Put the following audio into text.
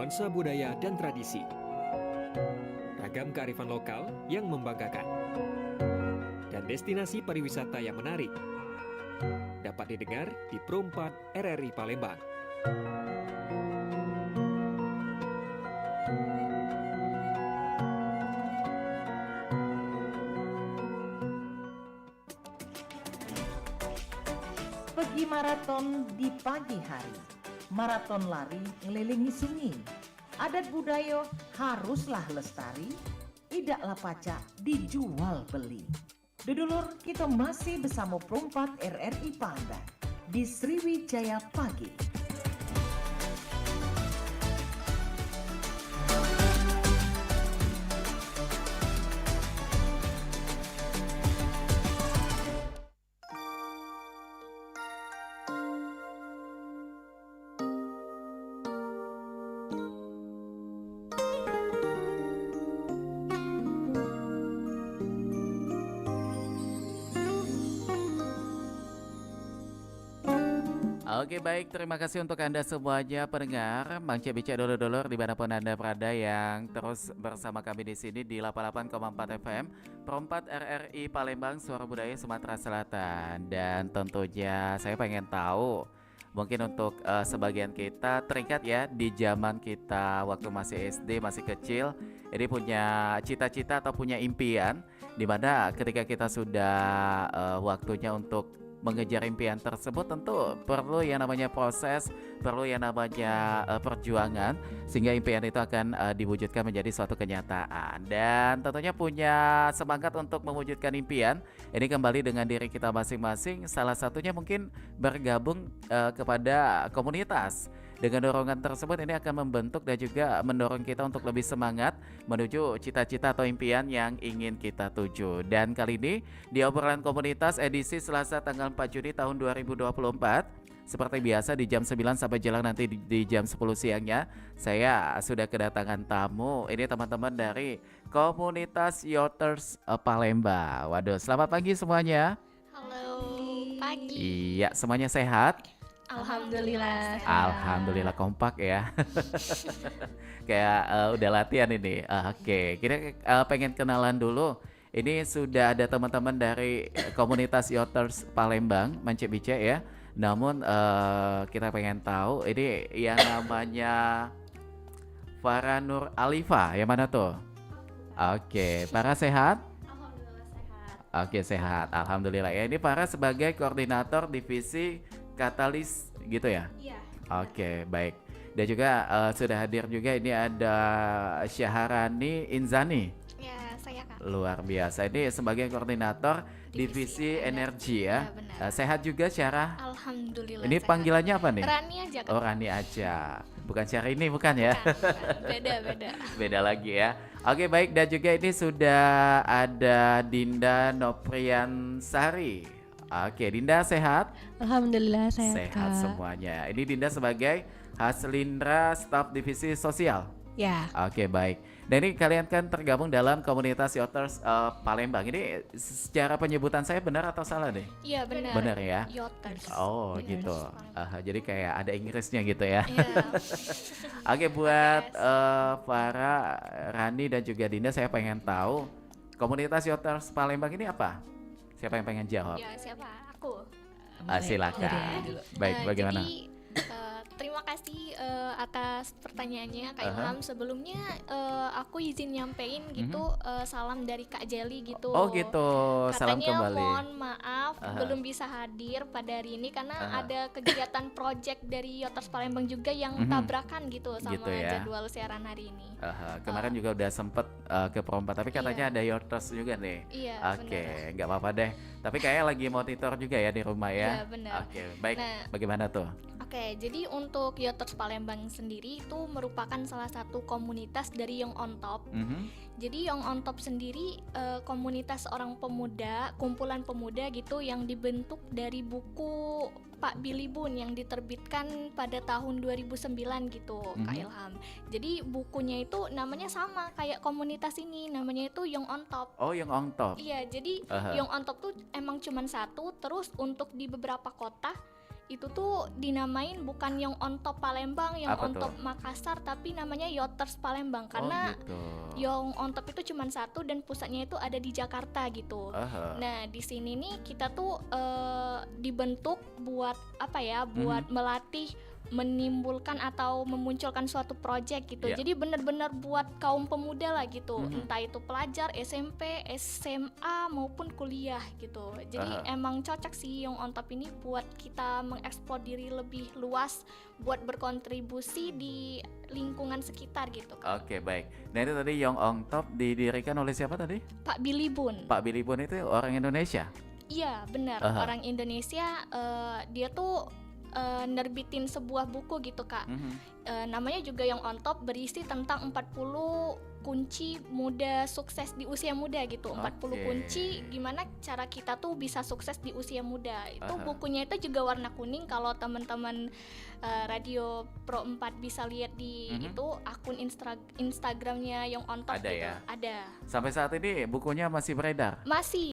nuansa budaya dan tradisi. Ragam kearifan lokal yang membanggakan. Dan destinasi pariwisata yang menarik. Dapat didengar di Pro 4 RRI Palembang. Pergi maraton di pagi hari. Maraton lari ngelilingi sungai. Adat budaya haruslah lestari. Idaklah pacak dijual beli. Dudulur, kita masih bersama Pro 4 RRI Palembang di Sriwijaya Pagi. Oke baik, terima kasih untuk Anda semuanya pendengar Mang Cebica dulur-dulur dimanapun Anda berada yang terus bersama kami di sini di 88,4 FM Pro 4 RRI Palembang, Suara Budaya Sumatera Selatan. Dan tentunya saya pengen tahu, mungkin untuk sebagian kita teringat ya di zaman kita waktu masih SD, masih kecil, ini punya cita-cita atau punya impian, dimana ketika kita sudah waktunya untuk mengejar impian tersebut tentu perlu yang namanya proses, perlu yang namanya perjuangan, sehingga impian itu akan diwujudkan menjadi suatu kenyataan. Dan tentunya punya semangat untuk mewujudkan impian ini kembali dengan diri kita masing-masing. Salah satunya mungkin bergabung kepada komunitas. Dengan dorongan tersebut ini akan membentuk dan juga mendorong kita untuk lebih semangat menuju cita-cita atau impian yang ingin kita tuju. Dan kali ini di obrolan komunitas edisi Selasa tanggal 4 Juni tahun 2024, seperti biasa di jam 9 sampai jelang nanti di jam 10 siangnya, saya sudah kedatangan tamu. Ini teman-teman dari komunitas Yachers Palembang. Waduh, selamat pagi semuanya. Halo, pagi. Iya, semuanya sehat? Alhamdulillah. Alhamdulillah kompak ya. Kayak udah latihan ini. Oke, kita pengen kenalan dulu. Ini sudah ada teman-teman dari komunitas Yachers Palembang, Mang Cebica ya. Namun kita pengen tahu ini yang namanya Farah Nur Alifa, yang mana tuh? Oke, Farah sehat? Alhamdulillah sehat. Oke, sehat. Alhamdulillah ya. Ini Farah sebagai koordinator divisi Katalis gitu ya? Iya. Oke, baik. Dan juga sudah hadir juga ini ada Syaharani Inzani. Ya, saya Kak. Luar biasa. Ini sebagai koordinator divisi energi ya. Ya, benar. Sehat juga Syarah? Alhamdulillah. Ini sehat. panggilannya apa nih? Rani aja Kak. Oh, Rani aja. Bukan Syahrini bukan ya? Bukan. Beda. Beda lagi ya. Oke, baik. Dan juga ini sudah ada Dinda Noprian Sari. Oke, Dinda sehat? Alhamdulillah sehat Kak. Semuanya. Ini Dinda sebagai Haslindra Staf Divisi Sosial. Ya. Oke, baik. Dan ini kalian kan tergabung dalam komunitas Yachers Palembang. Ini secara penyebutan saya benar atau salah nih? Iya, benar. Benar ya? Yachers. Oh, Yachers gitu. Palembang. Jadi kayak ada Inggrisnya gitu ya. Iya. Oke, buat Farah, Rani dan juga Dinda, saya pengen tahu komunitas Yachers Palembang ini apa? Siapa yang pengen jawab? Ya, siapa? Aku. Silakan. Baik, bagaimana? Jadi, terima kasih atas pertanyaannya Kak Ilham. Sebelumnya aku izin nyampein gitu salam dari Kak Jelly gitu. Oh gitu, salam Katanya kembali. mohon maaf belum bisa hadir pada hari ini karena ada kegiatan project dari Yachers Palembang juga yang tabrakan gitu sama Gitu ya. jadwal siaran hari ini. Kemarin juga udah sempet ke Pro 4, tapi katanya ada Yachers juga nih. Iya, Oke, nggak apa-apa deh. Tapi kayaknya lagi monitor juga ya di rumah ya. Iya, benar. Oke, baik. Nah, Bagaimana tuh? Oke, jadi untuk Yachers Palembang sendiri itu merupakan salah satu komunitas dari Young on Top. Jadi Young on Top sendiri komunitas orang pemuda, kumpulan pemuda gitu yang dibentuk dari buku Pak Billy Boon yang diterbitkan pada tahun 2009 gitu, Kak Ilham. Jadi bukunya itu namanya sama kayak komunitas ini, namanya itu Young on Top. Oh, yang on top. Iya, jadi Young on Top tuh emang cuman satu, terus untuk di beberapa kota itu tuh dinamain bukan Young on Top Palembang, Young Apa on tuh? Top Makassar, tapi namanya Yoters Palembang karena gitu. Young on Top itu cuma satu dan pusatnya itu ada di Jakarta gitu. Nah di sini nih kita tuh dibentuk buat apa ya? Buat melatih, menimbulkan atau memunculkan suatu project gitu. Yeah. Jadi benar-benar buat kaum pemuda lah gitu. Entah itu pelajar SMP, SMA maupun kuliah gitu. Jadi emang cocok sih Young on Top ini buat kita mengeksplor diri lebih luas, buat berkontribusi di lingkungan sekitar gitu. Oke, baik. Nah itu tadi Young on Top didirikan oleh siapa tadi? Pak Billy Bun. Pak Billy Bun itu orang Indonesia? Iya benar, orang Indonesia. Dia tuh nerbitin sebuah buku gitu Kak. Namanya juga Young on Top, berisi tentang 40 kunci muda sukses di usia muda gitu. 40 kunci gimana cara kita tuh bisa sukses di usia muda. Itu bukunya itu juga warna kuning. Kalau teman-teman Radio Pro 4 bisa lihat di itu akun Instagramnya Young on Top Ada gitu. ya? Ada. Sampai saat ini bukunya masih beredar? Masih